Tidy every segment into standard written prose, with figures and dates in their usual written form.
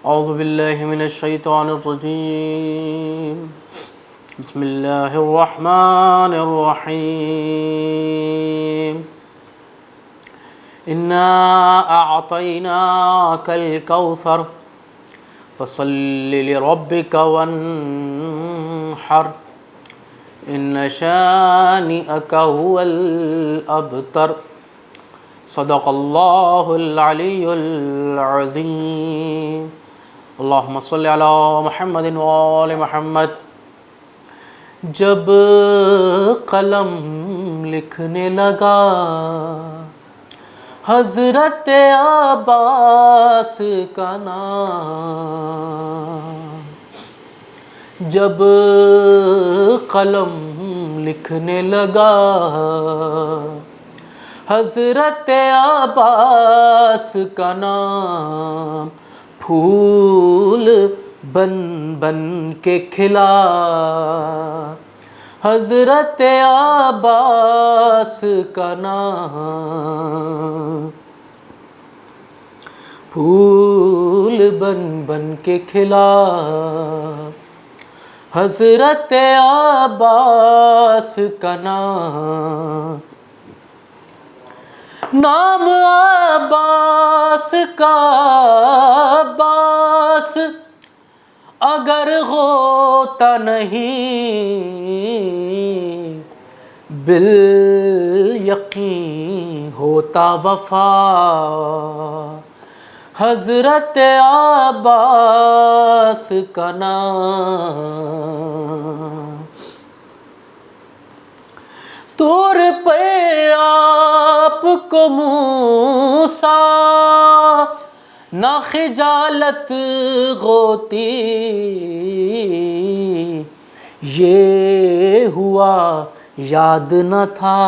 أعوذ بالله من الشيطان الرجيم. بسم الله الرحمن الرحيم. إنا أعطيناك الكوثر فصل لربك وانحر إن شانئك هو الأبتر. صدق الله العلي العظيم. اللهم صل على محمد وآل محمد. جب قلم لکھنے لگا حضرت عباس کا نام، جب قلم لکھنے لگا حضرت عباس کا نام، پھول بن بن کے کھلا حضرت عباس کا نام، پھول بن بن کے کھلا حضرت عباس کا نام. نام عباس کا عباس اگر ہوتا نہیں، بالیقین ہوتا وفا حضرت عباس کا نام. طور پہ آپ کو موسیٰ نہ خجالت ہوتی، یہ ہوا یاد نہ تھا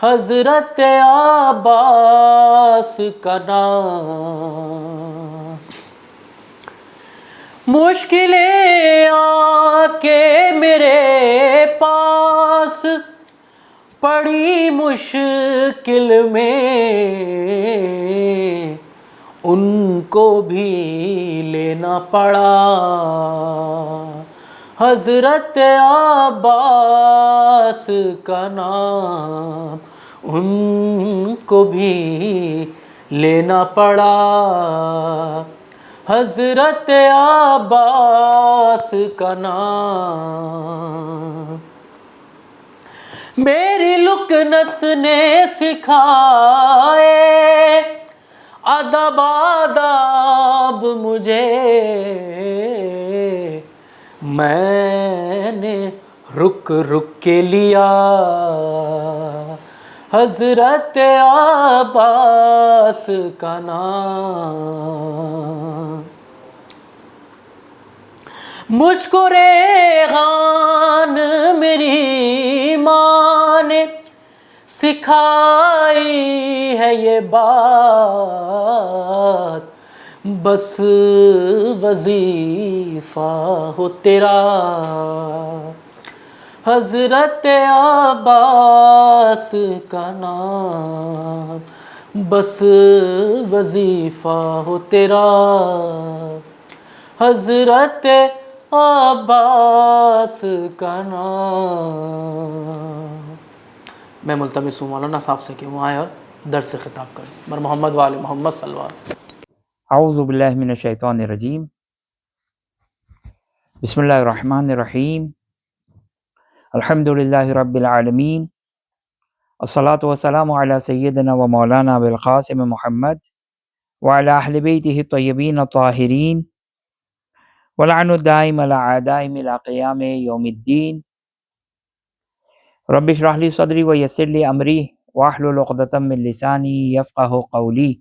حضرت عباس کا نام. مشکلیں آ کے میرے پاس پڑی مشکل میں، ان کو بھی لینا پڑا حضرت عباس کا نام، ان کو بھی لینا پڑا حضرت عباس کا نام. میری لکنت نے سکھائے ادب آداب مجھے، میں نے رک رک کے لیا حضرت عباس کا نام. مجھ کو ریحان میری ماں نے سکھائی ہے یہ بات، بس وظیفہ ہو تیرا حضرت عباس کا نام، بس وظیفہ ہو تیرا حضرت عباس کا نام. میں ملتمس ہوں مولانا صاحب سے کہ وہ آئے اور درس سے خطاب کریں. مر محمد وآل محمد صلی اللہ علیہ وسلم. اعوذ باللہ من الشیطان الرجیم. بسم اللہ الرحمن الرحیم. الحمد للہ رب العالمین، الصلاۃ والسلام علی سیدنا و مولانا ابوالقاسم محمد وعلی اہل بیتہ الطیبین الطاہرین ولعن الدائم علی اعدائہم الی قیام یوم الدین. رب اشرح لی صدری ویسر لی امری واحلل عقدۃ من لسانی یفقہوا قولی.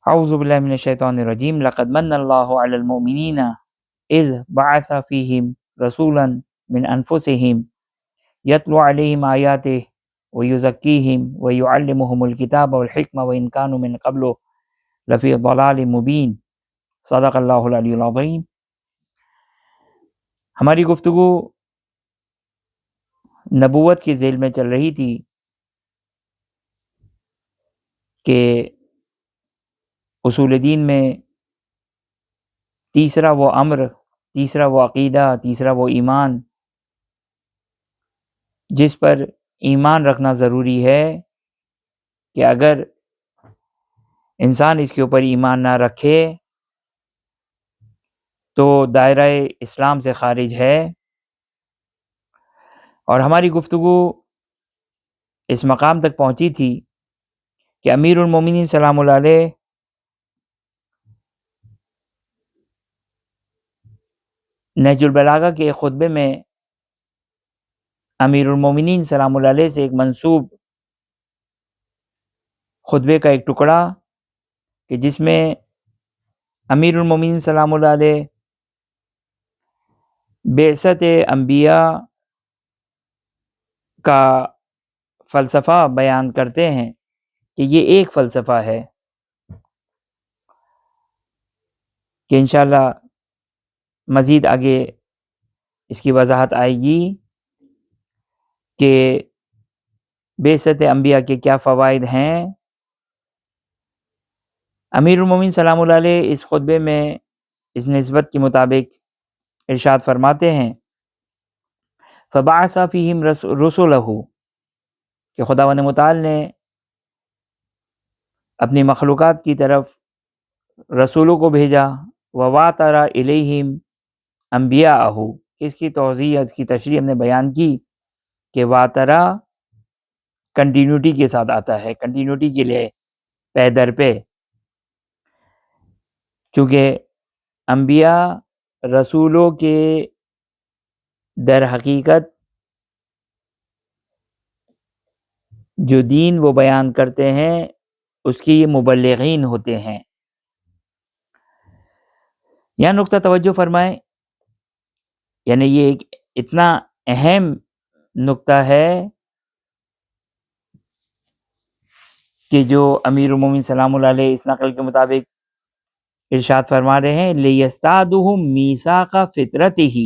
اعوذ باللہ من الشیطان الرجیم. لقد من اللہ علی المؤمنین اذ بعث فیہم رسولا من انفسہم یتلو علیہم آیاتہ ویزکیہم ویعلمہم الکتاب والحکمہ وإن کانوا من قبل لفی ضلال مبین. صدق اللہ العلی العظیم. ہماری گفتگو نبوت کی ذیل میں چل رہی تھی کہ اصول دین میں تیسرا وہ امر، تیسرا وہ عقیدہ، تیسرا وہ ایمان جس پر ایمان رکھنا ضروری ہے کہ اگر انسان اس کے اوپر ایمان نہ رکھے تو دائرہ اسلام سے خارج ہے۔ اور ہماری گفتگو اس مقام تک پہنچی تھی کہ امیر المومنین سلام اللہ علیہ نہج البلاغہ کے ایک خطبے میں امیر المومنین سلام اللہ علیہ سے ایک منسوب خطبے کا ایک ٹکڑا کہ جس میں امیر المومنین سلام اللہ علیہ بعثت انبیاء کا فلسفہ بیان کرتے ہیں کہ یہ ایک فلسفہ ہے کہ انشاءاللہ مزید آگے اس کی وضاحت آئے گی کہ بعثت انبیاء کے کیا فوائد ہیں۔ امیر المومنین سلام اللہ علیہ اس خطبے میں اس نسبت کے مطابق ارشاد فرماتے ہیں فَبَعَثَ فِيهِمْ رُسُلَهُ کہ خداوند متعال نے اپنی مخلوقات کی طرف رسولوں کو بھیجا، وَوَاتَرَ إِلَيْهِمْ أَنْبِيَاءَهُ اس کی توضیح، اس کی تشریح ہم نے بیان کی کہ واترا کنٹینیوٹی کے ساتھ آتا ہے، کنٹینیوٹی کے لیے پے در پہ، چونکہ انبیاء رسولوں کے در حقیقت جو دین وہ بیان کرتے ہیں اس کی یہ مبلغین ہوتے ہیں۔ یہاں نقطہ توجہ فرمائیں، یعنی یہ ایک اتنا اہم نقطہ ہے کہ جو امیر المومنین سلام اللہ علیہ اس نقل کے مطابق ارشاد فرما رہے ہیں لِيَسْتَعْدُهُمْ مِيثَاقَ فِطْرَتِهِ،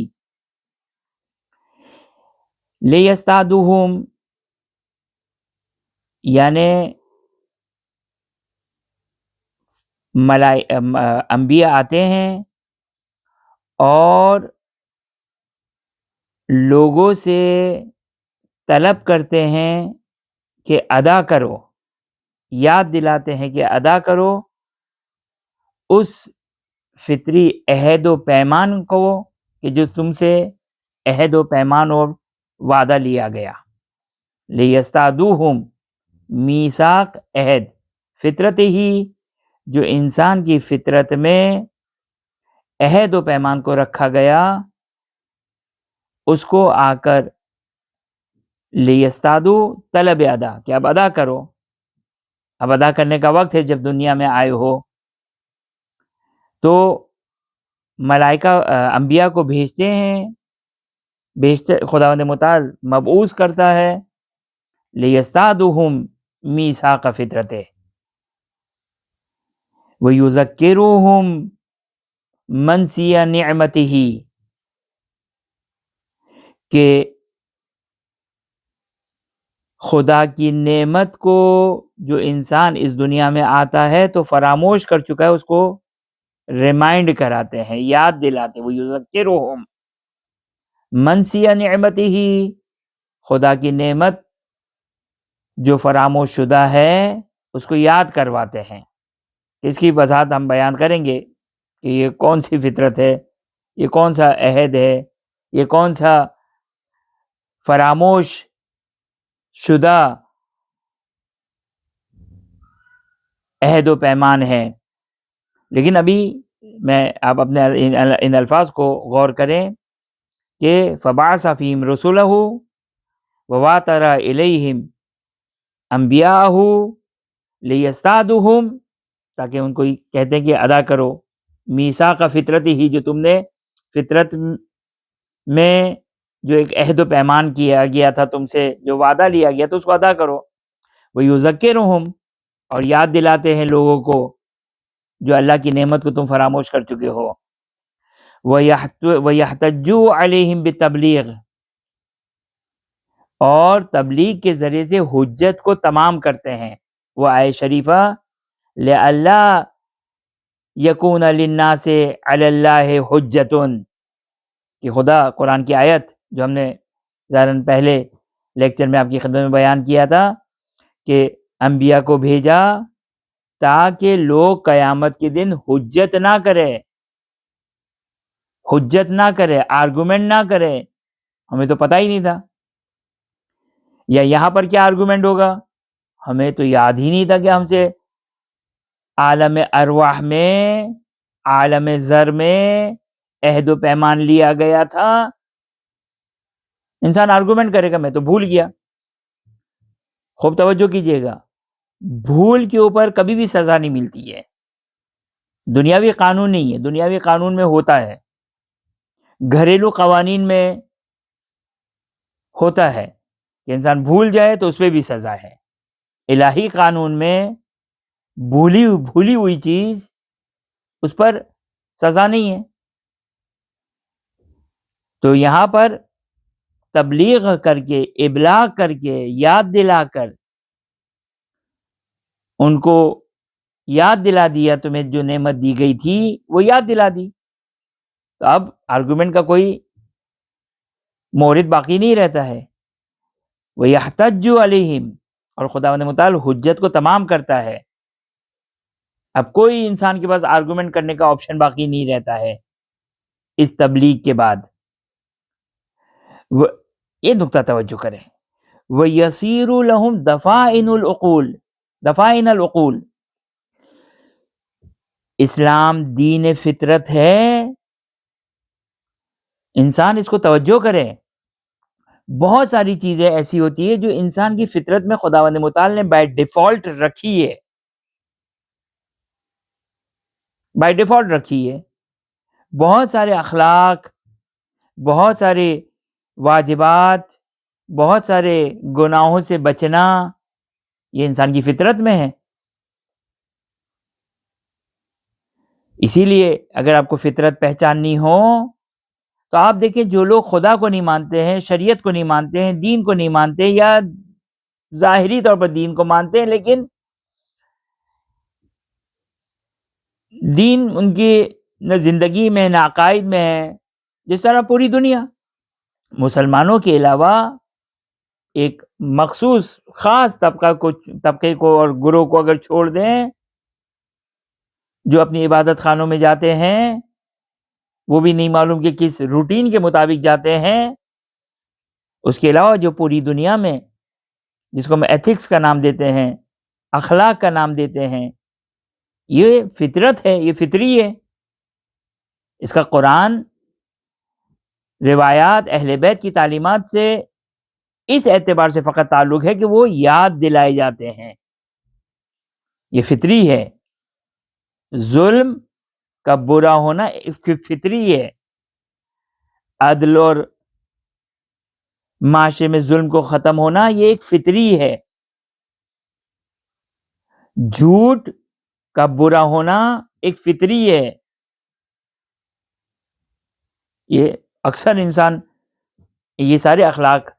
لِيَسْتَعْدُهُمْ یعنی انبیاء آتے ہیں اور لوگوں سے طلب کرتے ہیں کہ ادا کرو، یاد دلاتے ہیں کہ ادا کرو اس فطری عہد و پیمان کو کہ جو تم سے عہد و پیمان اور وعدہ لیا گیا۔ لِيَسْتَعْدُوهُمْ میثاق عہد، فطرت ہی جو انسان کی فطرت میں عہد و پیمان کو رکھا گیا اس کو آ کر لِيَسْتَعْدُو طلب ادا کہ اب ادا کرو، اب ادا کرنے کا وقت ہے جب دنیا میں آئے ہو۔ تو ملائکہ انبیاء کو بھیجتے ہیں، خداوند متعال مبعوث کرتا ہے لِيَسْتَعْدُوهُمْ مِيثَاقَ فِطْرَتِهِ وَيُذَكِّرُهُمْ مَنْسِيَ نِعْمَتِهِ کہ خدا کی نعمت کو جو انسان اس دنیا میں آتا ہے تو فراموش کر چکا ہے اس کو ریمائنڈ کراتے ہیں، یاد دلاتے ہیں۔ وَيُذَكِّرُهُمْ مَنْسِيَ نِعْمَتِهِ خدا کی نعمت جو فراموش شدہ ہے اس کو یاد کرواتے ہیں۔ اس کی وضاحت ہم بیان کریں گے کہ یہ کون سی فطرت ہے، یہ کون سا عہد ہے، یہ کون سا فراموش شدہ عہد و پیمان ہے۔ لیکن ابھی میں آپ اپنے ان الفاظ کو غور کریں کہ فَبَعَثَ فِيهِمْ رُسُلَهُ وَوَاتَرَ إِلَيْهِمْ أَنْبِيَاءَهُ لِيَسْتَعْدُوهُمْ تاکہ ان کو کہتے ہیں کہ ادا کرو میثاق فطرت ہی جو تم نے فطرت میں جو ایک عہد و پیمان کیا گیا تھا تم سے، جو وعدہ لیا گیا تو اس کو ادا کرو۔ وَيُذَكِّرُهُمْ اور یاد دلاتے ہیں لوگوں کو جو اللہ کی نعمت کو تم فراموش کر چکے ہو۔ وَيَحْتَجُّوا عَلَيْهِمْ بِالتَّبْلِيغِ اور تبلیغ کے ذریعے سے حجت کو تمام کرتے ہیں۔ وہ آیت شریفہ لِأَلَّا یکون للناس علی اللہ حجتن، کہ خدا قرآن کی آیت جو ہم نے ظاہراً پہلے لیکچر میں آپ کی خدمت میں بیان کیا تھا کہ انبیاء کو بھیجا تاکہ لوگ قیامت کے دن حجت نہ کرے، آرگومنٹ نہ کرے. ہمیں تو پتہ ہی نہیں تھا. یا یہاں پر کیا آرگومنٹ ہوگا؟ ہمیں تو یاد ہی نہیں تھا کہ ہم سے عالم ارواح میں، عالم ذر میں عہد و پیمان لیا گیا تھا. انسان آرگومنٹ کرے گا میں تو بھول گیا. خوب توجہ کیجئے گا، بھول کے اوپر کبھی بھی سزا نہیں ملتی ہے. دنیاوی قانون نہیں ہے، دنیاوی قانون میں ہوتا ہے، گھریلو قوانین میں ہوتا ہے کہ انسان بھول جائے تو اس پہ بھی سزا ہے. الہی قانون میں بھولی ہوئی چیز اس پر سزا نہیں ہے. تو یہاں پر تبلیغ کر کے، ابلاغ کر کے، یاد دلا کر ان کو یاد دلا دیا، تمہیں جو نعمت دی گئی تھی وہ یاد دلا دی. تو اب آرگومنٹ کا کوئی مورد باقی نہیں رہتا ہے. وَيَحْتَجُّ عَلَيْهِمْ، اور خداوند متعال حجت کو تمام کرتا ہے. اب کوئی انسان کے پاس آرگومنٹ کرنے کا آپشن باقی نہیں رہتا ہے اس تبلیغ کے بعد. یہ نقطہ توجہ کریں. وَيَصِيرُ لَهُمْ دَفَائِنَ الْعُقُولِ، اسلام دین فطرت ہے. انسان اس کو توجہ کرے. بہت ساری چیزیں ایسی ہوتی ہے جو انسان کی فطرت میں خداوند متعال نے بائی ڈیفالٹ رکھی ہے، بہت سارے اخلاق، بہت سارے واجبات، بہت سارے گناہوں سے بچنا، یہ انسان کی فطرت میں ہے. اسی لیے اگر آپ کو فطرت پہچاننی ہو تو آپ دیکھیں جو لوگ خدا کو نہیں مانتے ہیں، شریعت کو نہیں مانتے ہیں، دین کو نہیں مانتے، یا ظاہری طور پر دین کو مانتے ہیں لیکن دین ان کی نہ زندگی میں نہ عقائد میں ہے، جس طرح پوری دنیا مسلمانوں کے علاوہ ایک مخصوص خاص طبقے کو اور گروہ کو اگر چھوڑ دیں جو اپنی عبادت خانوں میں جاتے ہیں، وہ بھی نہیں معلوم کہ کس روٹین کے مطابق جاتے ہیں، اس کے علاوہ جو پوری دنیا میں، جس کو ہم ایتھکس کا نام دیتے ہیں، اخلاق کا نام دیتے ہیں، یہ فطرت ہے، یہ فطری ہے. اس کا قرآن، روایات، اہل بیت کی تعلیمات سے اس اعتبار سے فقط تعلق ہے کہ وہ یاد دلائے جاتے ہیں. یہ فطری ہے. ظلم کا برا ہونا فطری ہے. عدل اور معاشرے میں ظلم کو ختم ہونا یہ ایک فطری ہے. جھوٹ کا برا ہونا ایک فطری ہے. یہ اکثر انسان یہ سارے اخلاق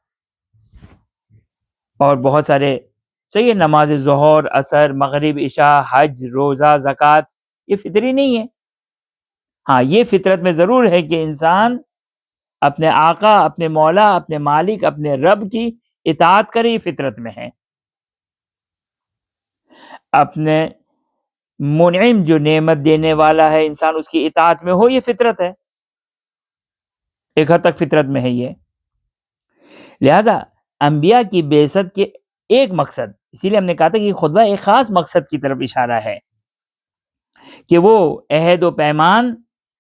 اور بہت سارے صحیح نماز ظہر، عصر، مغرب، عشاء، حج، روزہ، زکوٰۃ، یہ فطری نہیں ہے. ہاں یہ فطرت میں ضرور ہے کہ انسان اپنے آقا، اپنے مولا، اپنے مالک، اپنے رب کی اطاعت کرے، یہ فطرت میں ہے. اپنے منعم جو نعمت دینے والا ہے انسان اس کی اطاعت میں ہو، یہ فطرت ہے، ایک حد تک فطرت میں ہے یہ. لہذا انبیاء کی بعثت کے ایک مقصد، اسی لیے ہم نے کہا تھا کہ یہ خطبہ ایک خاص مقصد کی طرف اشارہ ہے کہ وہ عہد و پیمان،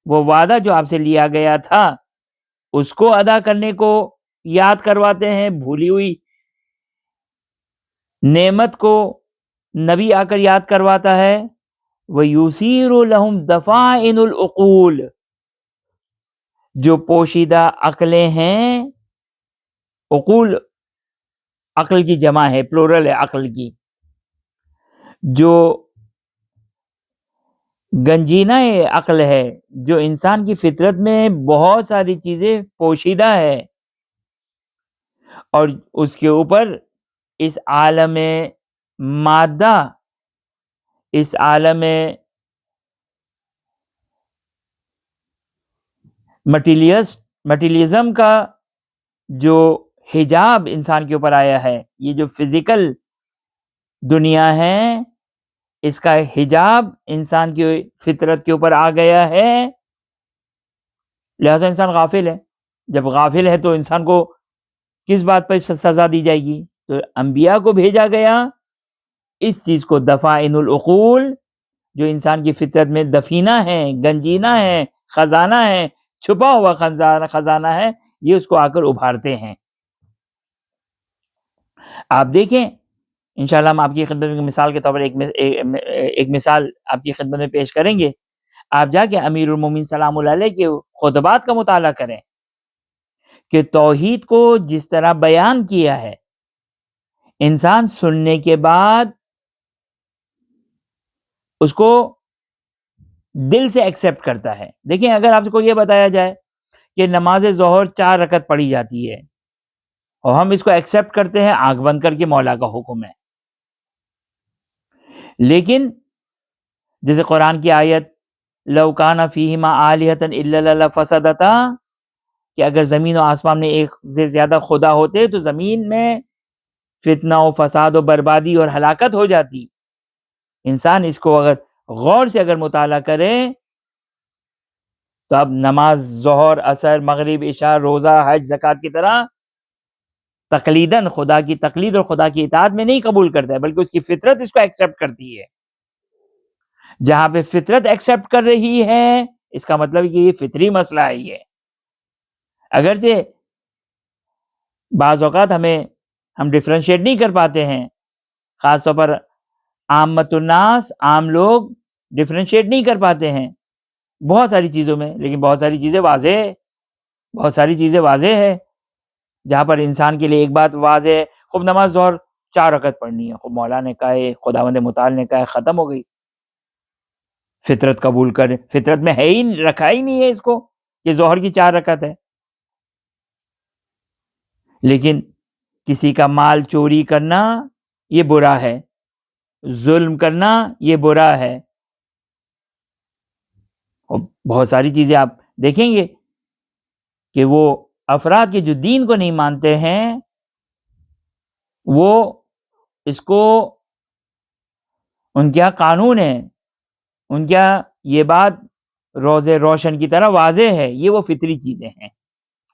وہ وعدہ جو آپ سے لیا گیا تھا اس کو ادا کرنے کو یاد کرواتے ہیں. بھولی ہوئی نعمت کو نبی آ کر یاد کرواتا ہے. وَيُثِيرُ لَهُمْ دَفَائِنُ الْعُقُولِ، جو پوشیدہ عقلیں ہیں، عقول عقل کی جمع ہے، پلورل ہے عقل کی، جو گنجینہ عقل ہے، جو انسان کی فطرت میں بہت ساری چیزیں پوشیدہ ہے، اور اس کے اوپر اس عالم مادہ، اس عالم مٹیریلزم کا جو حجاب انسان کے اوپر آیا ہے، یہ جو فزیکل دنیا ہے، اس کا حجاب انسان کی فطرت کے اوپر آ گیا ہے، لہذا انسان غافل ہے۔ جب غافل ہے تو انسان کو کس بات پر سزا دی جائے گی؟ تو انبیاء کو بھیجا گیا اس چیز کو، دفائن العقول، جو انسان کی فطرت میں دفینہ ہے، گنجینہ ہے، خزانہ ہے، چھپا ہوا خزانہ ہے، یہ اس کو آ کر ابھارتے ہیں۔ آپ دیکھیں انشاءاللہ ہم آپ کی خدمت میں مثال کے طور پر ایک مثال آپ کی خدمت میں پیش کریں گے۔ آپ جا کے امیر المومنین سلام اللہ علیہ کے خطبات کا مطالعہ کریں کہ توحید کو جس طرح بیان کیا ہے، انسان سننے کے بعد اس کو دل سے ایکسیپٹ کرتا ہے۔ دیکھیں اگر آپ کو یہ بتایا جائے کہ نماز ظہر 4 رکعت پڑھی جاتی ہے اور ہم اس کو ایکسیپٹ کرتے ہیں آنکھ بند کر کے، مولا کا حکم ہے، لیکن جیسے قرآن کی آیت لو کان فیہما آلہۃ الا اللہ لفسدتا، کہ اگر زمین و آسمان میں ایک سے زیادہ خدا ہوتے تو زمین میں فتنہ و فساد و بربادی اور ہلاکت ہو جاتی۔ انسان اس کو اگر غور سے اگر مطالعہ کرے تو اب نماز ظہر، عصر، مغرب، عشاء، روزہ، حج، زکوٰۃ کی طرح تقلیداً خدا کی تقلید اور خدا کی اطاعت میں نہیں قبول کرتا ہے، بلکہ اس کی فطرت اس کو ایکسیپٹ کرتی ہے۔ جہاں پہ فطرت ایکسیپٹ کر رہی ہے اس کا مطلب کہ یہ فطری مسئلہ ہے۔ یہ اگرچہ بعض اوقات ہم ڈفرینشیٹ نہیں کر پاتے ہیں، خاص طور پر عامت الناس، عام لوگ ڈفرینشیٹ نہیں کر پاتے ہیں بہت ساری چیزوں میں، لیکن بہت ساری چیزیں واضح ہے جہاں پر انسان کے لیے ایک بات واضح ہے، خوب نماز ظہر 4 رکعت پڑھنی ہے، خوب مولا نے کہا ہے، خداوند متعال نے کہا ہے، ختم ہو گئی۔ فطرت قبول کر، فطرت میں ہے ہی رکھا ہی نہیں ہے اس کو کہ ظہر کی 4 رکعت ہے۔ لیکن کسی کا مال چوری کرنا یہ برا ہے، ظلم کرنا یہ برا ہے، اور بہت ساری چیزیں آپ دیکھیں گے کہ وہ افراد کے جو دین کو نہیں مانتے ہیں وہ اس کو، ان کیا قانون ہے، ان کیا یہ بات روزے روشن کی طرح واضح ہے، یہ وہ فطری چیزیں ہیں۔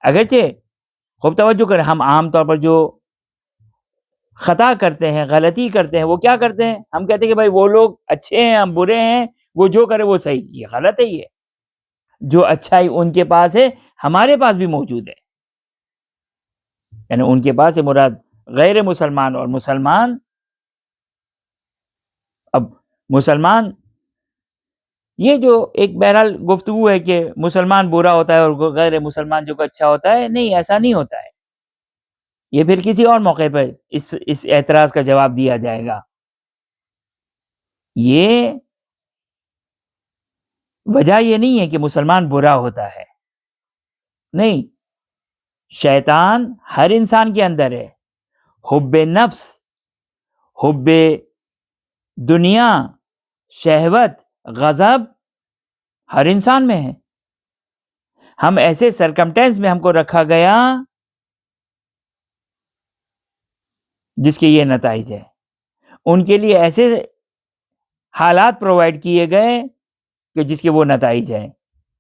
اگرچہ خوب توجہ کریں، ہم عام طور پر جو خطا کرتے ہیں، غلطی کرتے ہیں، وہ کیا کرتے ہیں؟ ہم کہتے ہیں کہ بھائی وہ لوگ اچھے ہیں، ہم برے ہیں، وہ جو کرے وہ صحیح۔ یہ غلط ہے۔ یہ جو اچھائی ان کے پاس ہے ہمارے پاس بھی موجود ہے، یعنی ان کے پاس سے مراد غیر مسلمان اور مسلمان۔ اب مسلمان، یہ جو ایک بہرحال گفتگو ہے کہ مسلمان برا ہوتا ہے اور غیر مسلمان جو اچھا ہوتا ہے، نہیں، ایسا نہیں ہوتا ہے۔ یہ پھر کسی اور موقع پر اس اعتراض کا جواب دیا جائے گا۔ یہ وجہ یہ نہیں ہے کہ مسلمان برا ہوتا ہے، نہیں، شیطان ہر انسان کے اندر ہے، حب نفس، حب دنیا، شہوت، غضب ہر انسان میں ہے۔ ہم ایسے سرکمٹینس میں ہم کو رکھا گیا جس کے یہ نتائج ہے، ان کے لیے ایسے حالات پرووائڈ کیے گئے کہ جس کے وہ نتائج ہیں۔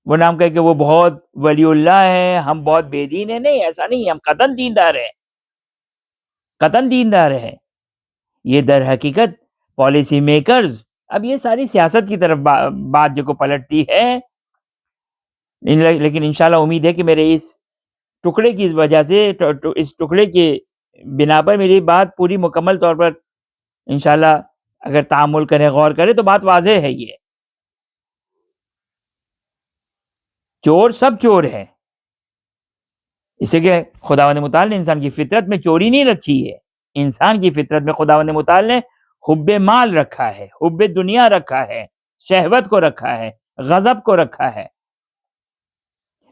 وہ نام کہے کہ وہ بہت ولی اللہ ہے، ہم بہت بے دین ہیں، نہیں، ایسا نہیں، ہم قطعاً دیندار ہیں، قطعاً دیندار ہے۔ یہ در حقیقت پالیسی میکرز، اب یہ ساری سیاست کی طرف بات جو کو پلٹتی ہے، لیکن انشاءاللہ امید ہے کہ میرے اس ٹکڑے کی وجہ سے، اس ٹکڑے کے بنا پر میری بات پوری مکمل طور پر انشاءاللہ اگر تأمل کرے، غور کرے تو بات واضح ہے۔ یہ چور سب چور ہے، اسے کہ خداوند متعال نے انسان کی فطرت میں چوری نہیں رکھی ہے۔ انسان کی فطرت میں خداوند متعال نے حب مال رکھا ہے، حب دنیا رکھا ہے، شہوت کو رکھا ہے، غضب کو رکھا ہے۔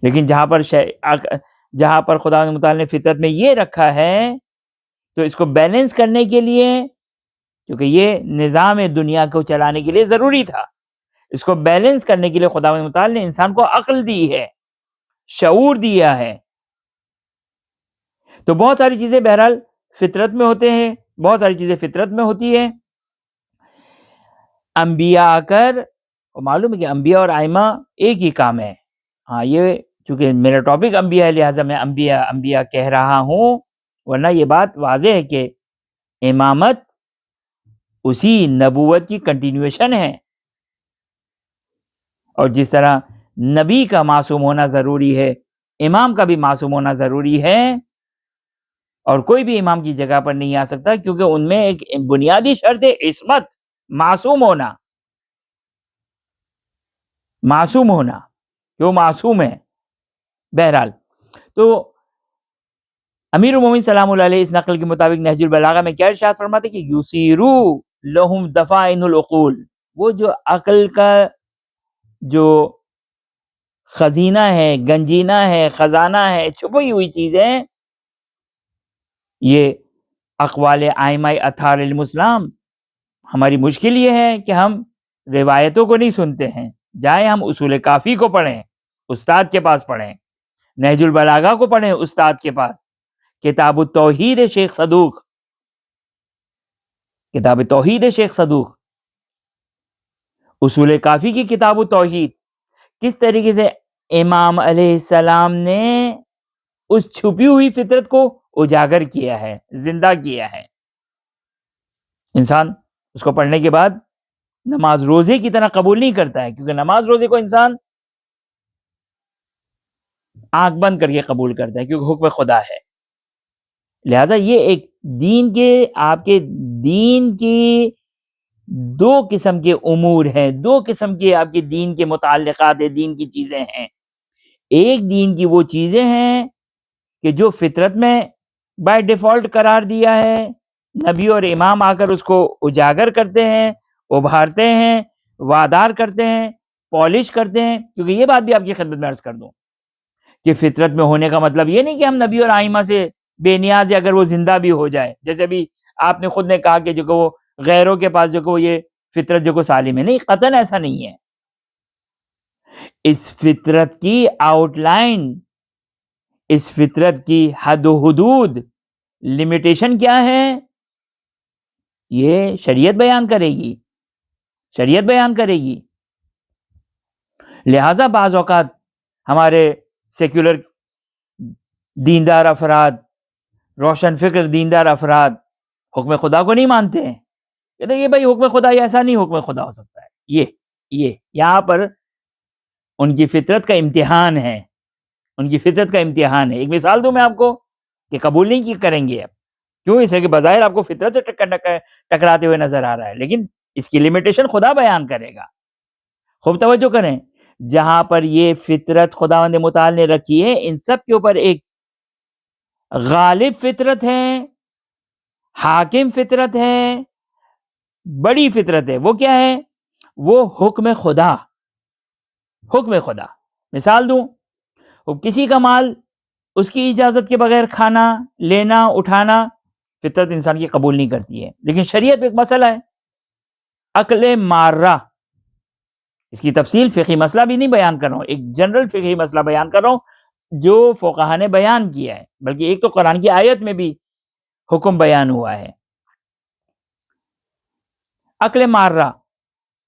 لیکن جہاں پر خداوند متعال نے فطرت میں یہ رکھا ہے تو اس کو بیلنس کرنے کے لیے، کیونکہ یہ نظام دنیا کو چلانے کے لیے ضروری تھا، اس کو بیلنس کرنے کے لیے خداوند متعال نے انسان کو عقل دی ہے، شعور دیا ہے. تو بہت ساری چیزیں بہرحال فطرت میں ہوتے ہیں، بہت ساری چیزیں فطرت میں ہوتی ہے. انبیاء آ کر، معلوم ہے کہ انبیاء اور ائمہ ایک ہی کام ہے. ہاں، یہ چونکہ میرا ٹاپک انبیاء ہے لہٰذا میں انبیاء کہہ رہا ہوں، ورنہ یہ بات واضح ہے کہ امامت اسی نبوت کی کنٹینیویشن ہے. اور جس طرح نبی کا معصوم ہونا ضروری ہے، امام کا بھی معصوم ہونا ضروری ہے. اور کوئی بھی امام کی جگہ پر نہیں آ سکتا، کیونکہ ان میں ایک بنیادی شرط ہے عصمت، معصوم ہونا. معصوم ہونا کہ وہ معصوم ہے. بہرحال تو امیر المومنین سلام اللہ علیہ اس نقل کے مطابق نہج البلاغہ میں کیا ارشاد فرماتے کہ یسیرو لہم دفائن العقول، وہ جو عقل کا جو خزینہ ہے، گنجینہ ہے، خزانہ ہے، چھپی ہوئی چیزیں، یہ اقوال ائمہ اطہار علیہم السلام. ہماری مشکل یہ ہے کہ ہم روایتوں کو نہیں سنتے ہیں. جائیں ہم اصول کافی کو پڑھیں، استاد کے پاس پڑھیں، نہج البلاغہ کو پڑھیں استاد کے پاس، کتاب التوحید شیخ صدوق، کتاب توحید شیخ صدوق، اصول کافی کی کتاب التوحید، کس طریقے سے امام علیہ السلام نے اس چھپی ہوئی فطرت کو اجاگر کیا ہے، زندہ کیا ہے. انسان اس کو پڑھنے کے بعد نماز روزے کی طرح قبول نہیں کرتا ہے، کیونکہ نماز روزے کو انسان آنکھ بند کر کے قبول کرتا ہے کیونکہ حکم خدا ہے. لہٰذا یہ ایک دین کے، آپ کے دین کی دو قسم کے امور ہیں، دو قسم کے آپ کے دین کے متعلقات ہیں، دین کی چیزیں ہیں. ایک دین کی وہ چیزیں ہیں کہ جو فطرت میں بائی ڈیفالٹ قرار دیا ہے، نبی اور امام آ کر اس کو اجاگر کرتے ہیں، ابھارتے ہیں، وادار کرتے ہیں، پالش کرتے ہیں. کیونکہ یہ بات بھی آپ کی خدمت میں عرض کر دوں کہ فطرت میں ہونے کا مطلب یہ نہیں کہ ہم نبی اور ائمہ سے بے نیاز ہے اگر وہ زندہ بھی ہو جائے. جیسے ابھی آپ نے خود نے کہا کہ جو کہ وہ غیروں کے پاس جو کہ وہ یہ فطرت جو کہ سالم ہے، نہیں، قطعاً ایسا نہیں ہے. اس فطرت کی آؤٹ لائن، اس فطرت کی حد و حدود، لمیٹیشن کیا ہے، یہ شریعت بیان کرے گی، شریعت بیان کرے گی. لہٰذا بعض اوقات ہمارے سیکولر دیندار افراد، روشن فکر دیندار افراد حکم خدا کو نہیں مانتے ہیں. کہتے ہیں یہ بھائی حکم خدا ایسا نہیں حکم خدا ہو سکتا ہے. یہ یہاں پر ان کی فطرت کا امتحان ہے، ان کی فطرت کا امتحان ہے. ایک مثال دوں میں آپ کو کہ قبول نہیں کی کریں گے. اب کیوں؟ اس ہے کہ بظاہر آپ کو فطرت سے ٹکراتے ہوئے نظر آ رہا ہے، لیکن اس کی لمیٹیشن خدا بیان کرے گا. خوب توجہ کریں، جہاں پر یہ فطرت خداوند متعال نے رکھی ہے، ان سب کے اوپر ایک غالب فطرت ہے، حاکم فطرت ہے، بڑی فطرت ہے. وہ کیا ہے؟ وہ حکم خدا. حکم خدا. مثال دوں، کسی کا مال اس کی اجازت کے بغیر کھانا، لینا، اٹھانا فطرت انسان کی قبول نہیں کرتی ہے. لیکن شریعت میں ایک مسئلہ ہے، عقل مارہ. اس کی تفصیل فقہی مسئلہ بھی نہیں بیان کر رہا ہوں، ایک جنرل فقہی مسئلہ بیان کر رہا ہوں جو فقہا نے بیان کیا ہے، بلکہ ایک تو قرآن کی آیت میں بھی حکم بیان ہوا ہے. عقل مارہ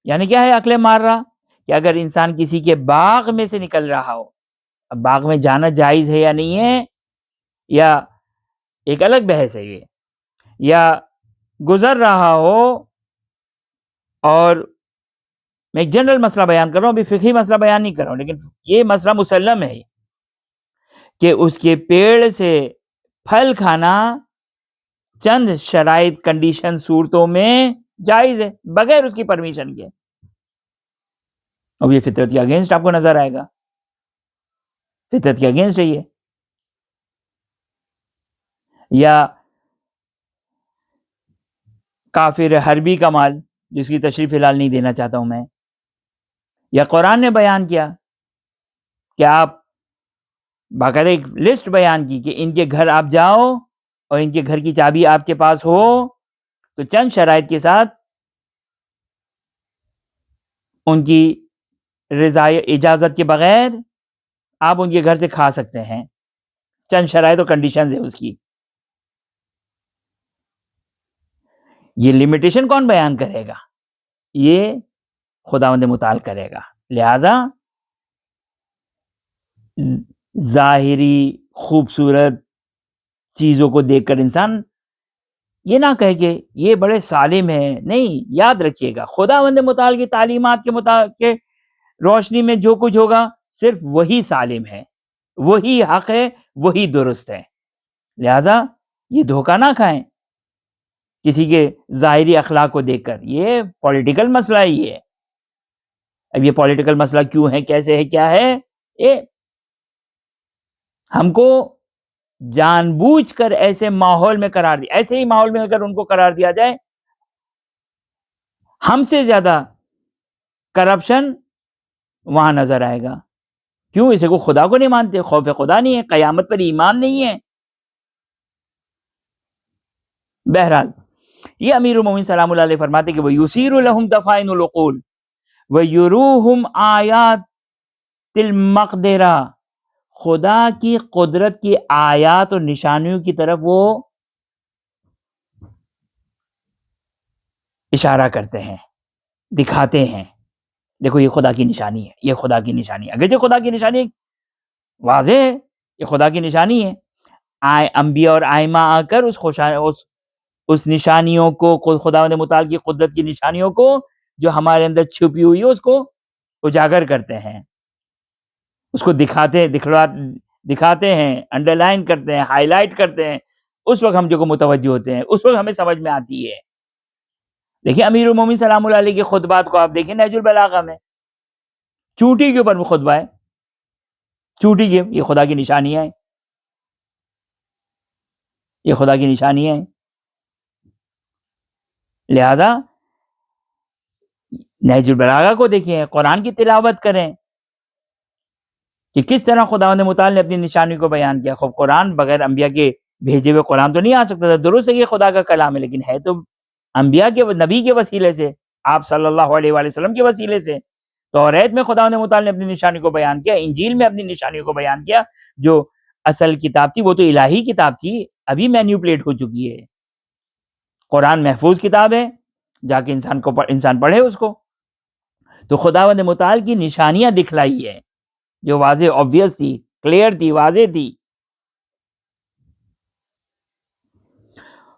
یعنی کیا ہے؟ عقل مارہ کہ اگر انسان کسی کے باغ میں سے نکل رہا ہو، اب باغ میں جانا جائز ہے یا نہیں ہے، یا ایک الگ بحث ہے یہ، یا گزر رہا ہو، اور میں ایک جنرل مسئلہ بیان کر رہا ہوں، ابھی فقہی مسئلہ بیان نہیں کر رہا ہوں، لیکن یہ مسئلہ مسلم ہے کہ اس کے پیڑ سے پھل کھانا چند شرائط، کنڈیشن، صورتوں میں جائز ہے بغیر اس کی پرمیشن کے. اب یہ فطرت کے اگینسٹ آپ کو نظر آئے گا، فطرت کے اگینسٹ ہے یہ. یا کافر حربی کا مال، جس کی تشریح فی الحال نہیں دینا چاہتا ہوں میں، یا قرآن نے بیان کیا کہ آپ باقاعدہ ایک لسٹ بیان کی کہ ان کے گھر آپ جاؤ اور ان کے گھر کی چابی آپ کے پاس ہو، تو چند شرائط کے ساتھ ان کی رضا اجازت کے بغیر آپ ان کے گھر سے کھا سکتے ہیں، چند شرائط و کنڈیشنز ہے اس کی. یہ لمیٹیشن کون بیان کرے گا؟ یہ خداوند متعال کرے گا. لہذا ظاہری خوبصورت چیزوں کو دیکھ کر انسان یہ نہ کہے کہ یہ بڑے سالم ہیں. نہیں، یاد رکھیے گا خداوند متعال کی تعلیمات کے روشنی میں جو کچھ ہوگا صرف وہی سالم ہے، وہی حق ہے، وہی درست ہے. لہذا یہ دھوکہ نہ کھائیں کسی کے ظاہری اخلاق کو دیکھ کر. یہ پولیٹیکل مسئلہ ہی ہے. اب یہ پولیٹیکل مسئلہ کیوں ہے، کیسے ہے، کیا ہے، یہ ہم کو جان بوجھ کر ایسے ماحول میں قرار دیا، ایسے ہی ماحول میں اگر ان کو قرار دیا جائے، ہم سے زیادہ کرپشن وہاں نظر آئے گا. کیوں؟ اسے کو خدا کو نہیں مانتے، خوف خدا نہیں ہے، قیامت پر ایمان نہیں ہے. بہرحال یہ امیر المومنین سلام اللہ علیہ فرماتے کہ وَيُسِيرُ لَهُمْ دَفَائِنُ الْعُقُولِ وَيُرُوهُمْ آیات المقدرہ. خدا کی قدرت کی آیات اور نشانیوں کی طرف وہ اشارہ کرتے ہیں، دکھاتے ہیں. دیکھو یہ خدا کی نشانی ہے، یہ خدا کی نشانی ہے. اگرچہ خدا کی نشانی واضح ہے، یہ خدا کی نشانی ہے. انبیاء اور ائمہ آ کر اس نشانیوں کو، خداوند متعال کی قدرت کی نشانیوں کو جو ہمارے اندر چھپی ہوئی ہے اس کو اجاگر کرتے ہیں، اس کو دکھاتے ہیں، انڈر لائن کرتے ہیں، ہائی لائٹ کرتے ہیں. اس وقت ہم جو کو متوجہ ہوتے ہیں، اس وقت ہمیں سمجھ میں آتی ہے. دیکھیں امیر المومنین سلام اللہ علیہ کے خطبات کو آپ دیکھیں نہج البلاغہ میں، چونٹی کے اوپر وہ خطبہ ہے، چونٹی کے، یہ خدا کی نشانیاں ہیں، یہ خدا کی نشانیاں ہیں. لہذا نہج البلاغہ کو دیکھیں، قرآن کی تلاوت کریں کہ کس طرح خداوند متعال نے اپنی نشانی کو بیان کیا. خب قرآن بغیر انبیاء کے بھیجے ہوئے قرآن تو نہیں آ سکتا تھا. درست ہے یہ خدا کا کلام ہے، لیکن ہے تو انبیاء کے، نبی کے وسیلے سے، آپ صلی اللہ علیہ وآلہ وسلم کے وسیلے سے. توریت میں خداوند متعال نے اپنی نشانی کو بیان کیا، انجیل میں اپنی نشانی کو بیان کیا. جو اصل کتاب تھی وہ تو الہی کتاب تھی، ابھی مینیپولیٹ ہو چکی ہے. قرآن محفوظ کتاب ہے، جا کے انسان پڑھے اس کو. تو خداوند متعال کی نشانیاں دکھلائی ہے جو واضح، obvious تھی، کلیئر تھی، واضح تھی.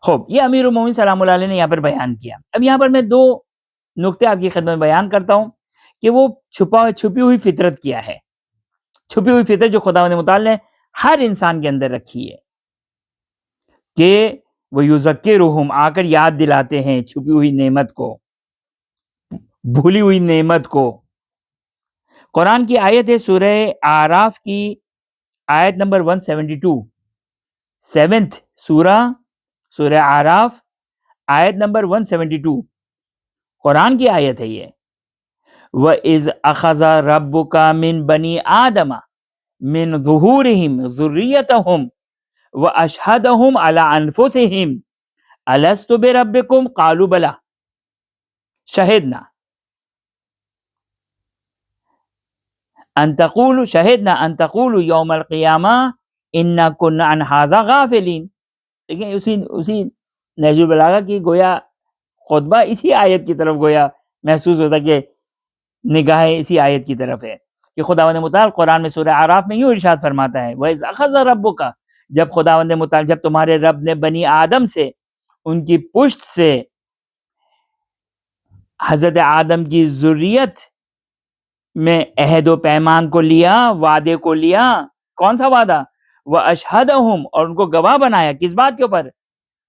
خوب یہ امیر المومنین سلام اللہ علیہ نے یہاں پر بیان کیا. اب یہاں پر میں دو نقطے آپ کی خدمت میں بیان کرتا ہوں کہ وہ چھپی ہوئی فطرت کیا ہے. چھپی ہوئی فطرت جو خداوند متعال نے ہر انسان کے اندر رکھی ہے کہ وہ یذکرہم، آ کر یاد دلاتے ہیں چھپی ہوئی نعمت کو، بھولی ہوئی نعمت کو. قرآن کی آیت ہے سورہ اعراف کی آیت نمبر 172، 7th سورہ اعراف آیت نمبر 172 قرآن کی آیت ہے یہ. وَإِذْ أَخَذَ رَبُّكَ مِنْ بَنِي آدَمَ مِنْ ظُهُورِهِمْ ذُرِّيَّتَهُمْ وَأَشْهَدَهُمْ عَلَىٰ أَنفُسِهِمْ أَلَسْتُ بِرَبِّكُمْ قَالُوا بَلَىٰ شَهِدْنَا أَن تَقُولُوا يَوْمَ الْقِيَامَةِ إِنَّا كُنَّا عَنْ هَٰذَا غَافِلِينَ. دیکھیں اسی نہج البلاغہ کی گویا خطبہ اسی آیت کی طرف گویا محسوس ہوتا کہ نگاہیں اسی آیت کی طرف ہے کہ خداوند متعال قرآن میں سورہ اعراف میں یوں ارشاد فرماتا ہے وَإِذْ أَخَذَ رَبُّكَ، جب خداوند متعال، جب تمہارے رب نے بنی آدم سے، ان کی پشت سے، حضرت آدم کی ذریت میں عہد و پیمان کو لیا، وعدے کو لیا. کون سا وعدہ؟ وَأَشْهَدَهُمْ، اور ان کو گواہ بنایا. کس بات کے اوپر؟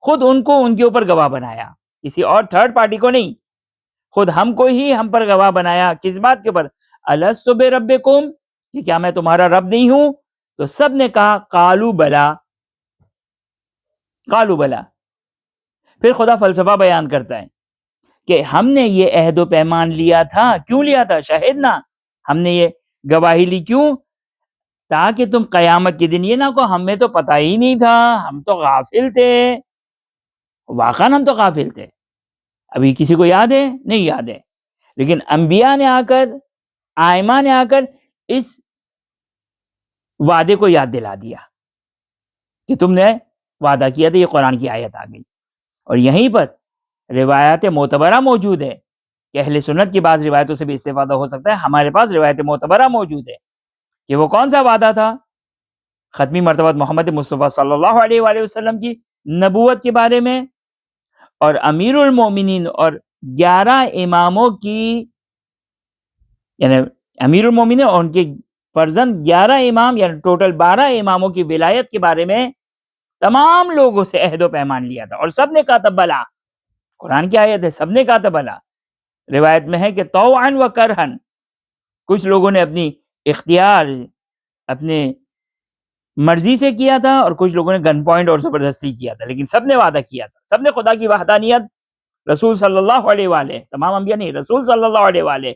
خود ان کو ان کے اوپر گواہ بنایا، کسی اور تھرڈ پارٹی کو نہیں، خود ہم کو ہی ہم پر گواہ بنایا. کس بات کے اوپر؟ الست بربکم، کہ کیا میں تمہارا رب نہیں ہوں؟ تو سب نے کہا قالوا بلا، قالوا بلا. پھر خدا فلسفہ بیان کرتا ہے کہ ہم نے یہ عہد و پیمان لیا تھا. کیوں لیا تھا؟ شاہدنا، ہم نے یہ گواہی لی. کیوں؟ تاکہ تم قیامت کے دن یہ نہ کہو ہمیں تو پتہ ہی نہیں تھا، ہم تو غافل تھے. واقعاً ہم تو غافل تھے. ابھی کسی کو یاد ہے؟ نہیں یاد ہے. لیکن انبیاء نے آ کر، ائمہ نے آ کر اس وعدے کو یاد دلا دیا کہ تم نے وعدہ کیا تھا، یہ قرآن کی آیت آ گئی. اور یہیں پر روایات معتبرہ موجود ہے کہ اہل سنت کی بعض روایتوں سے بھی استفادہ ہو سکتا ہے. ہمارے پاس روایت معتبرہ موجود ہے کہ وہ کون سا وعدہ تھا؟ ختمی مرتبہ محمد مصطفیٰ صلی اللہ علیہ وآلہ وسلم کی نبوت کے بارے میں، اور امیر المومنین اور 11 اماموں کی، یعنی امیر المومنین اور ان کے فرزند 11 امام، یعنی ٹوٹل 12 اماموں کی ولایت کے بارے میں تمام لوگوں سے عہد و پیمان لیا تھا، اور سب نے کہا تھا بلا. قرآن کی آیت ہے، سب نے کہا تھا بلا. روایت میں ہے کہ طوعا و کرہن، کچھ لوگوں نے اپنی اختیار، اپنے مرضی سے کیا تھا، اور کچھ لوگوں نے گن پوائنٹ اور زبردستی کیا تھا، لیکن سب نے وعدہ کیا تھا. سب نے خدا کی وحدانیت، رسول صلی اللہ علیہ وآلہ، تمام انبیاء نہیں، رسول صلی اللہ علیہ وآلہ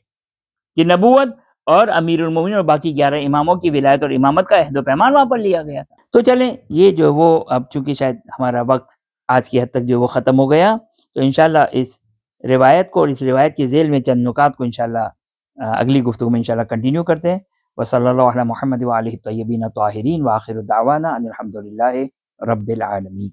کی نبوت اور امیر المومنین اور باقی 11 اماموں کی ولایت اور امامت کا عہد و پیمان وہاں پر لیا گیا تھا. تو چلیں، یہ جو وہ اب چونکہ شاید ہمارا وقت آج کی حد تک جو وہ ختم ہو گیا، تو انشاءاللہ اس روایت کو اور اس روایت کے ذیل میں چند نکات کو انشاءاللہ اگلی گفتگو میں انشاءاللہ کنٹینیو کرتے ہیں. وصلی اللہ علی محمد وآلہ الطیبین الطاہرین وآخر دعوانا ان الحمد للہ رب العالمین.